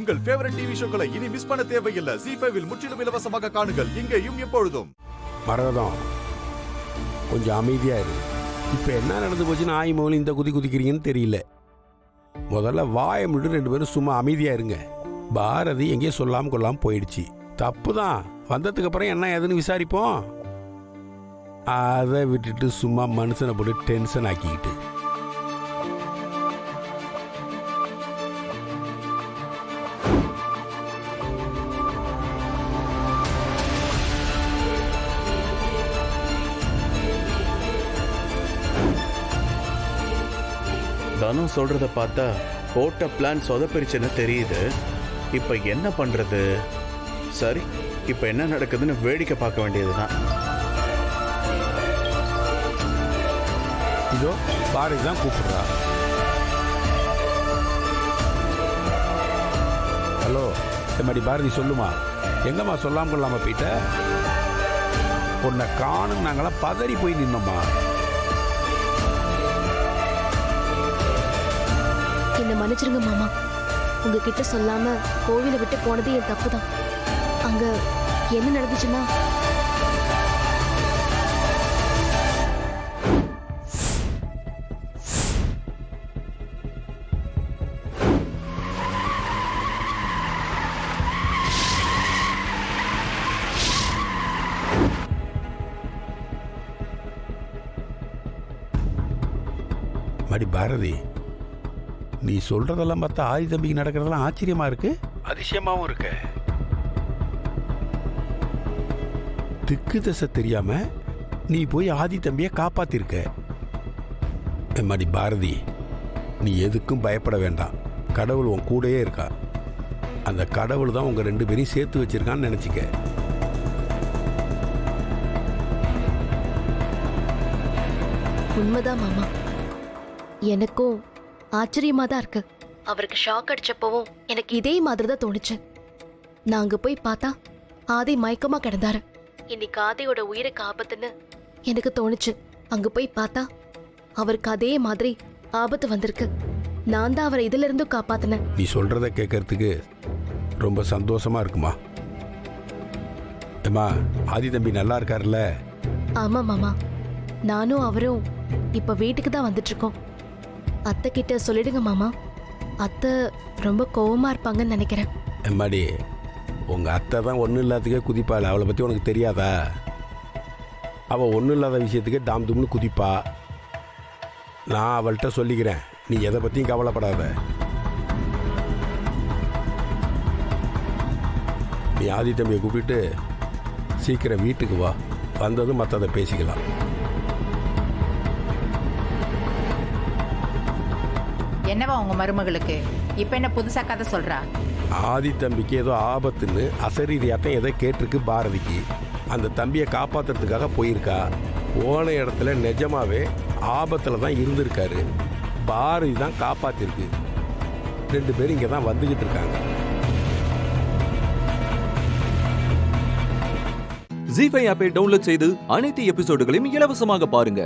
உங்கள் favourite TV ஷோக்களை இனி miss பண்ண தேவையில்லை. ZEE5 இல் முற்றிலும் இலவசமாக காணுங்கள். இங்கேயும் எப்பொழுதும். மரகதம், கொஞ்சம் அமைதியா இரு. இப்ப என்ன நடந்து போச்சுன்னு ஆய் மோலி இந்த குதிக்கிறீங்கன்னு தெரியல. முதல்ல வாயை மட்டும் 2 பேரும் சும்மா அமைதியா இருங்க. பாரதி எங்கேயும் சொல்லாம கொள்ளாம போயிடுச்சு. தப்பு தான். வந்ததுக்கு அப்புறம் என்ன ஏதுன்னு விசாரிப்போம். அதை விட்டுட்டு சும்மா மனுஷனை போட்டு டென்ஷன் ஆக்கிக்கிட்டு. தனு சொல்றத பார்த்தா போட்ட பிளான் சொதப்பிருச்சுன்னு தெரியுது. இப்ப என்ன பண்றது? சரி, இப்ப என்ன நடக்குதுன்னு வேடிக்கை பார்க்க வேண்டியதுதான். இதோ பாரதி தான் கூப்பிடுறா. ஹலோ, எம்மாடி பாரதி, சொல்லுமா. எங்கம்மா சொல்லாம கொள்ளாம போயிட்ட? உன்னை காணும் நாங்களாம் பதறி போய் நின்னோம்மா. என்ன மன்னிச்சிருங்க மாமா. உங்ககிட்ட சொல்லாம கோவிலை விட்டு போனது என் தப்பு தான். அங்க என்ன நடந்துச்சுன்னா, மடி பாரதி, நீ சொல்றதெல்லாம் பார்த்தா ஆதி தம்பிக்கு நடக்கிறதெல்லாம் ஆச்சரியமா இருக்கு, அதிசயமாவும் இருக்கு. திக்கு தசை தெரியாம நீ போய் ஆதி தம்பியை காப்பாத்திருக்க. எம்மாடி பாரதி, நீ எதுக்கும் பயப்பட வேண்டாம். கடவுள் உன் கூடயே இருக்கா. அந்த கடவுள் தான் உங்க 2 பேரையும் சேர்த்து வச்சிருக்கான்னு நினைச்சிக்க. உண்மைதான் மாமா. எனக்கும் ஆச்சரியமா தான் இருக்கு. அவருக்கு ஷாக் அடிச்சப்பவும் எனக்கு இதே மாதிரி தான் தோணுச்சு. நான் அங்க போய் பார்த்தா ஆதி மயக்கமா கிடந்தாரு. இன்னைக்கு ஆதியோட உயிருக்கு ஆபத்துன்னு எனக்கு தோணுச்சு. அங்க போய் பார்த்தா அவருக்கு அதே மாதிரி ஆபத்து வந்திருக்கு. நான் தான் அவரை இதுல இருந்தும் காப்பாத்தினேன். நீ சொல்றத கேட்கறதுக்கு ரொம்ப சந்தோஷமா இருக்குமா. ஏமா, ஆதி தம்பி நல்லா இருக்காருல்ல? ஆமா மாமா, நானும் அவரும் இப்ப வீட்டுக்கு தான் வந்துட்டு இருக்கோம். அத்தை கிட்ட சொல்லிடுங்க மாமா. அத்தை ரொம்ப கோவமா இருப்பாங்கன்னு நினைக்கிறேன். எம்மாடி, உங்க அத்தை தான் ஒன்றும் இல்லாததுக்கே குதிப்பாள். அவளை பற்றி உனக்கு தெரியாதா? அவள் ஒன்றும் இல்லாத விஷயத்துக்கே டாம் தும்னு குதிப்பா. நான் அவள்கிட்ட சொல்லிக்கிறேன், நீ எதை பற்றியும் கவலைப்படாத. நீ ஆதி தம்பியை கூப்பிட்டு சீக்கிரம் வீட்டுக்கு வா. வந்ததும் மற்றதை பேசிக்கலாம். என்னவா உங்க மருமகளுக்கு இப்ப என்ன புதுசா கதை சொல்றா? ஆதி தம்பிக்கு ஏதோ ஆபத்துன்னு அசரீரியாட்டம் எதை கேட்டிருக்கு பாரதிக்கு. அந்த தம்பியை காப்பாற்றுறதுக்காக போயிருக்கா. போன இடத்துல நிஜமாவே ஆபத்தில் தான் இருந்திருக்காரு. பாரதி தான் காப்பாற்றிருக்கு. 2 பேரும் இங்கே தான் வந்துக்கிட்டு இருக்காங்க. ZEE5 ஆப்பை டவுன்லோட் செய்து அனைத்து எபிசோடுகளையும் இலவசமாக பாருங்க.